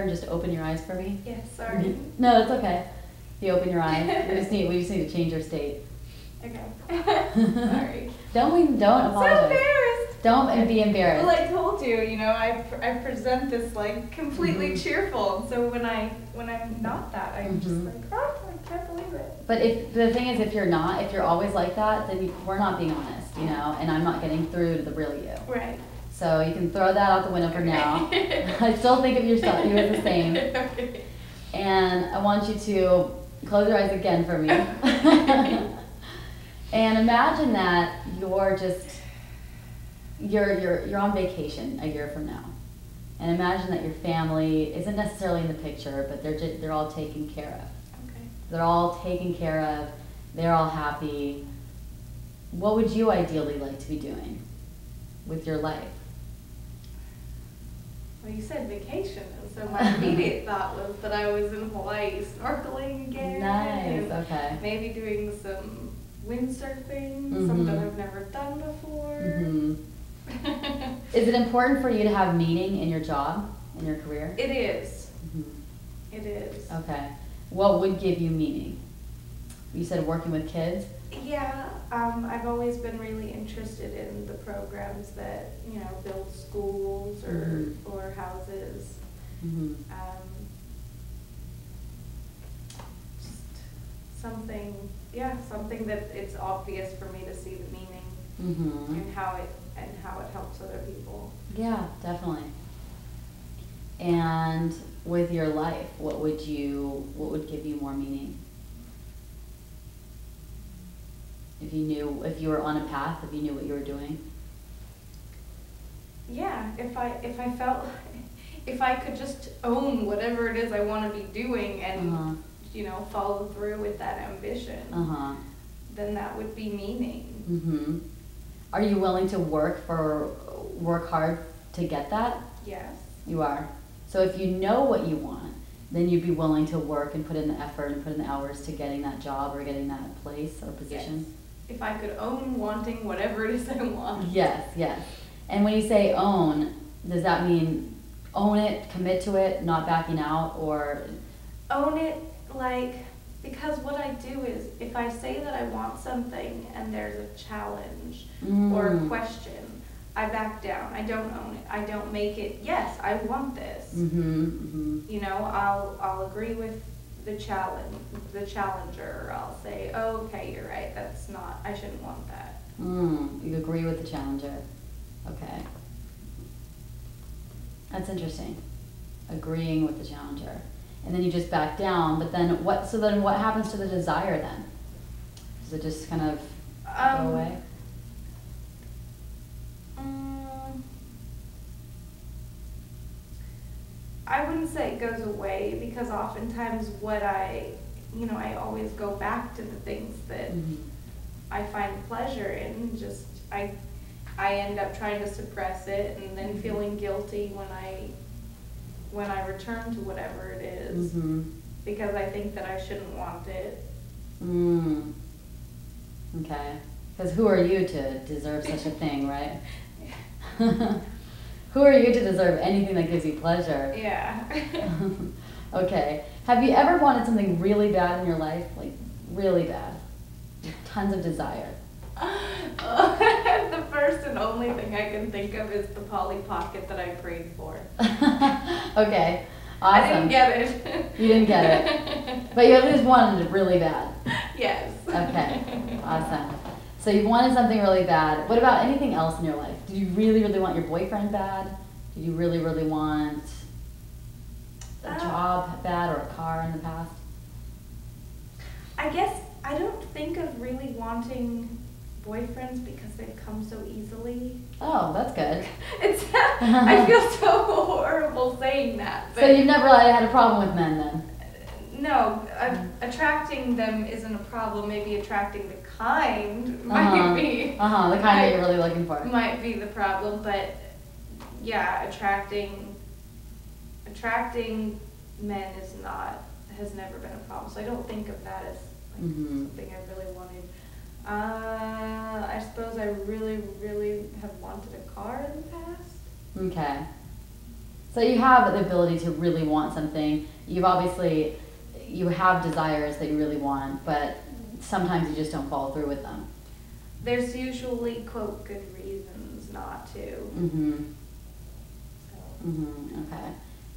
and just open your eyes for me? Yes, sorry. No, it's okay. You open your eyes. We just need to change your state. Okay. Sorry. Don't apologize. So embarrassed. Don't be embarrassed. Well, I told you, I present this like completely cheerful. So when I'm not that, I'm just like, oh, I can't believe it. But the thing is, if you're always like that, then we're not being honest, and I'm not getting through to the real you. Right. So you can throw that out the window for now. I still think of you as the same. Okay. And I want you to close your eyes again for me. And imagine that you're on vacation a year from now. And imagine that your family isn't necessarily in the picture, but they're all taken care of. Okay. They're all taken care of. They're all happy. What would you ideally like to be doing with your life? Well, you said vacation, and so my immediate thought was that I was in Hawaii snorkeling again. Nice, okay. Maybe doing some windsurfing, something I've never done before. Is it important for you to have meaning in your job, in your career? It is. It is. Okay. What would give you meaning? You said working with kids? Yeah, I've always been really interested in the programs that, build schools or houses. Just something that it's obvious for me to see the meaning and how it helps other people. Yeah, definitely. And with your life, what would give you more meaning? If you were on a path, if you knew what you were doing? Yeah, if I could just own whatever it is I want to be doing and follow through with that ambition, then that would be meaning. Are you willing to work hard to get that? Yes. You are. So if you know what you want, then you'd be willing to work and put in the effort and put in the hours to getting that job or getting that place or position? Yes. If I could own wanting whatever it is I want. Yes, yes. And when you say own, does that mean own it, commit to it, not backing out, or? Own it, because what I do is, if I say that I want something and there's a challenge or a question, I back down. I don't own it. I don't make it, yes, I want this. I'll agree with the challenger. I'll say, oh, okay, you're right. I shouldn't want that. You agree with the challenger. Okay. That's interesting. Agreeing with the challenger. And then you just back down, but then what happens to the desire then? Does it just kind of go away? I wouldn't say it goes away, because oftentimes I always go back to the things that I find pleasure in. Just I end up trying to suppress it and then feeling guilty when I return to whatever it is, because I think that I shouldn't want it. Okay. Because who are you to deserve such a thing, right? Who are you to deserve anything that gives you pleasure? Yeah. Okay. Have you ever wanted something really bad in your life? Like, really bad? Tons of desire. The first and only thing I can think of is the Polly Pocket that I prayed for. Okay. Awesome. I didn't get it. You didn't get it. But you at least wanted it really bad. Yes. Okay. Awesome. So you wanted something really bad. What about anything else in your life? Did you really, really want your boyfriend bad? Did you really, really want a job bad, or a car in the past? I guess I don't think of really wanting boyfriends because they've come so easily. Oh, that's good. I feel so horrible saying that. So you've never had a problem with men then? No, attracting them isn't a problem. Maybe attracting the kind might be. The kind that you're really looking for. Might be the problem, but yeah, attracting men has never been a problem. So I don't think of that as something I really wanted. I suppose I really, really have wanted a car in the past. Okay. So you have the ability to really want something. You have desires that you really want, but sometimes you just don't follow through with them. There's usually, quote, good reasons not to. Okay.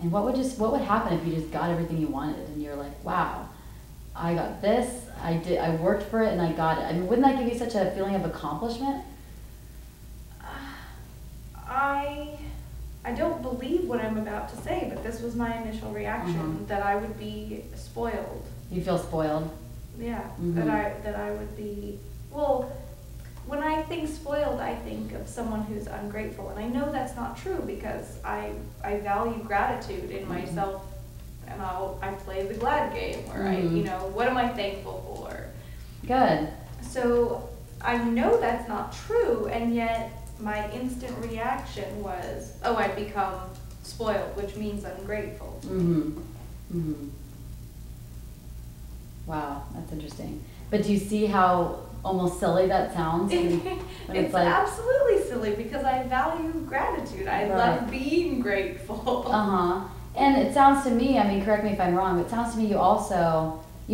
And what would happen if you just got everything you wanted and you're like, wow, I got this, I worked for it and I got it. I mean, wouldn't that give you such a feeling of accomplishment? I don't believe what I'm about to say, but this was my initial reaction, that I would be spoiled. You feel spoiled? Yeah, that I would be, well, when I think spoiled, I think of someone who's ungrateful, and I know that's not true because I value gratitude in myself, and I play the glad game where what am I thankful for? Good. So I know that's not true, and yet my instant reaction was, oh, I'd become spoiled, which means ungrateful. Wow, that's interesting. But do you see how almost silly that sounds? It's like, absolutely silly because I value gratitude. I love being grateful. And it sounds to me, I mean, correct me if I'm wrong, but it sounds to me you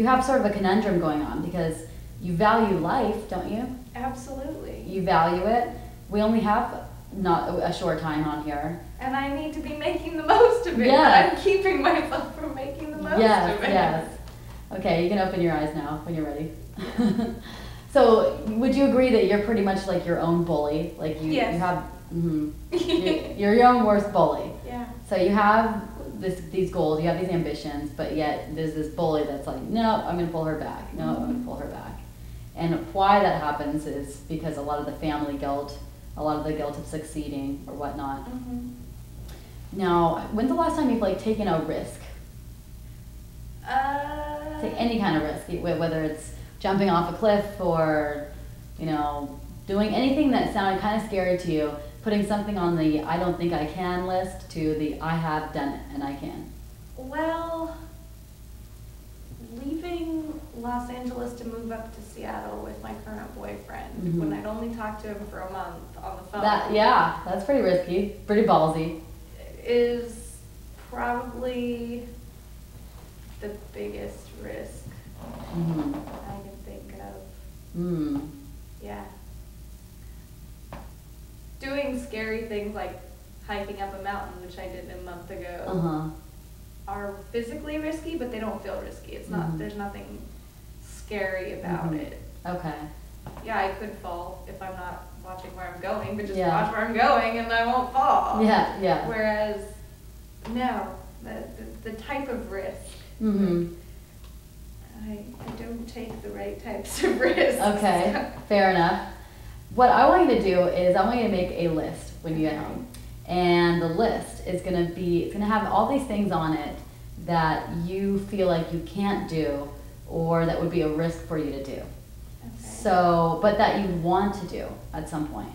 have sort of a conundrum going on because you value life, don't you? Absolutely. You value it. We only have not a short time on here. And I need to be making the most of it. Yeah. But I'm keeping myself from making the most of it. Yes. Okay, you can open your eyes now when you're ready. So, would you agree that you're pretty much like your own bully? Like you have, you're your own worst bully. Yeah. So you have these goals, you have these ambitions, but yet there's this bully that's like, no, I'm going to pull her back. No, I'm going to pull her back. And why that happens is because a lot of the family guilt, a lot of the guilt of succeeding or whatnot. Now, when's the last time you've taken a risk? Take any kind of risk, whether it's jumping off a cliff or, doing anything that sounded kind of scary to you, putting something on the I don't think I can list to the I have done it and I can. Well, leaving Los Angeles to move up to Seattle with my current boyfriend when I'd only talked to him for a month on the phone. That's pretty risky, pretty ballsy. Is probably the biggest risk I can think of. Yeah. Doing scary things like hiking up a mountain, which I did a month ago, are physically risky, but they don't feel risky. It's not. There's nothing scary about it. Okay. Yeah, I could fall if I'm not watching where I'm going, but just watch where I'm going and I won't fall. Yeah. Whereas, no, the type of risk. I don't take the right types of risks. Okay, fair enough. What I want you to do is I want you to make a list when you get home. And the list is going to have all these things on it that you feel like you can't do or that would be a risk for you to do. So, but that you want to do at some point.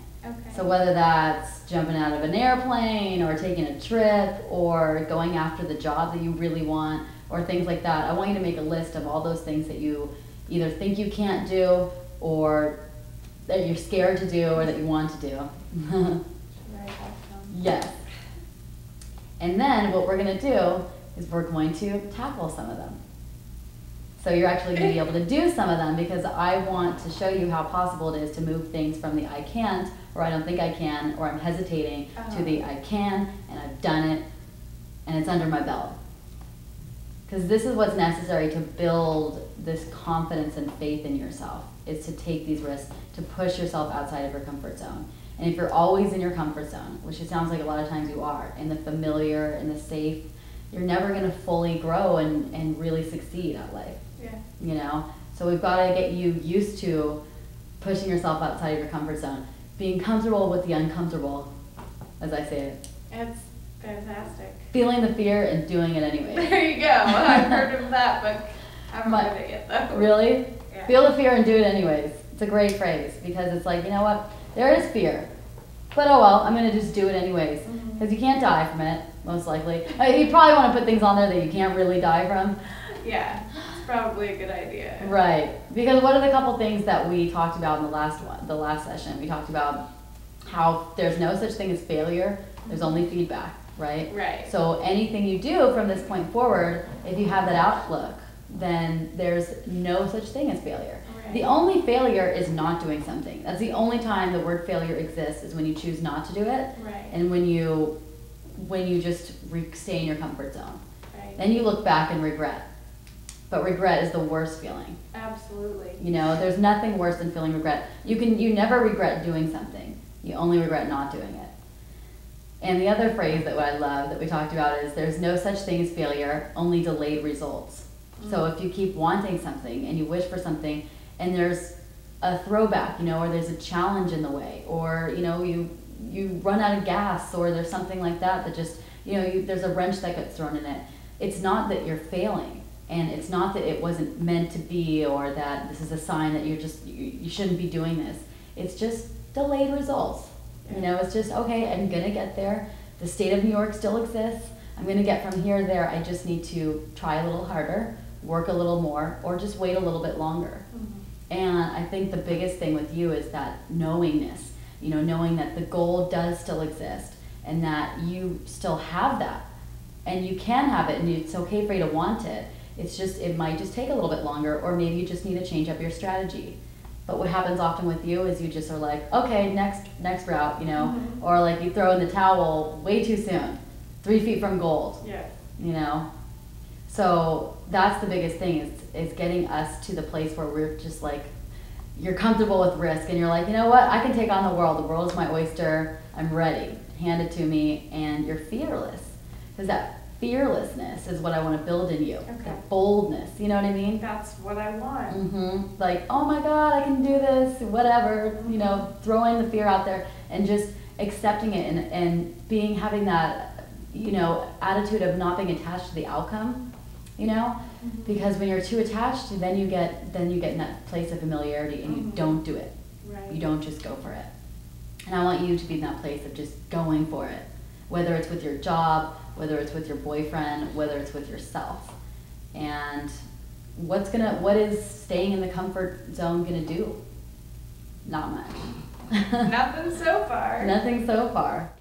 So whether that's jumping out of an airplane or taking a trip or going after the job that you really want or things like that, I want you to make a list of all those things that you either think you can't do or that you're scared to do or that you want to do. Yes. And then what we're going to do is we're going to tackle some of them. So you're actually going to be able to do some of them because I want to show you how possible it is to move things from the I can't or I don't think I can or I'm hesitating to the I can and I've done it and it's under my belt. Because this is what's necessary to build this confidence and faith in yourself, is to take these risks, to push yourself outside of your comfort zone. And if you're always in your comfort zone, which it sounds like a lot of times you are, in the familiar, in the safe, you're never going to fully grow and really succeed at life. So we've got to get you used to pushing yourself outside of your comfort zone, being comfortable with the uncomfortable, as I say it. It's fantastic. Feeling the fear and doing it anyway. There you go. I've heard of that, but I haven't heard it yet, though. Really? Yeah. Feel the fear and do it anyways. It's a great phrase because it's like, you know what? There is fear. But oh well, I'm going to just do it anyways. Because you can't die from it, most likely. You probably want to put things on there that you can't really die from. Yeah, it's probably a good idea. Right. Because what are the couple things that we talked about in the last session? We talked about how there's no such thing as failure. There's only feedback. right? Right. So anything you do from this point forward, if you have that outlook, then there's no such thing as failure. Right. The only failure is not doing something. That's the only time the word failure exists, is when you choose not to do it, Right. and when you just stay in your comfort zone. Right. Then you look back and regret. But regret is the worst feeling. Absolutely. You know, there's nothing worse than feeling regret. You never regret doing something. You only regret not doing it. And the other phrase that I love that we talked about is, there's no such thing as failure, only delayed results. So if you keep wanting something and you wish for something, and there's a throwback, you know, or there's a challenge in the way, or, you know, you run out of gas, or there's something like that that just, you know, there's a wrench that gets thrown in it. It's not that you're failing, and it's not that it wasn't meant to be, or that this is a sign that you shouldn't be doing this. It's just delayed results. You know, it's just, okay, I'm gonna get there. The state of New York still exists. I'm gonna get from here to there. I just need to try a little harder, work a little more, or just wait a little bit longer. And I think the biggest thing with you is that knowingness, you know, knowing that the goal does still exist, and that you still have that, and you can have it, and it's okay for you to want it. It's just, it might just take a little bit longer, or maybe you just need to change up your strategy. But what happens often with you is you just are like, okay, next route, you know, or like you throw in the towel way too soon, 3 feet from gold. Yeah. You know, so that's the biggest thing, is getting us to the place where we're just like, you're comfortable with risk, and you're like, you know what, I can take on the world. The world is my oyster. I'm ready. Hand it to me, and you're fearless, because that fearlessness is what I want to build in you. Okay. That boldness, you know what I mean? That's what I want. Like, oh my God, I can do this, whatever, you know, throwing the fear out there and just accepting it, and having that, you know, attitude of not being attached to the outcome, you know, because when you're too attached, then you get in that place of familiarity, and you don't do it. Right. You don't just go for it. And I want you to be in that place of just going for it, whether it's with your job, whether it's with your boyfriend, whether it's with yourself. And what is staying in the comfort zone gonna do? Not much. Nothing so far. Nothing so far.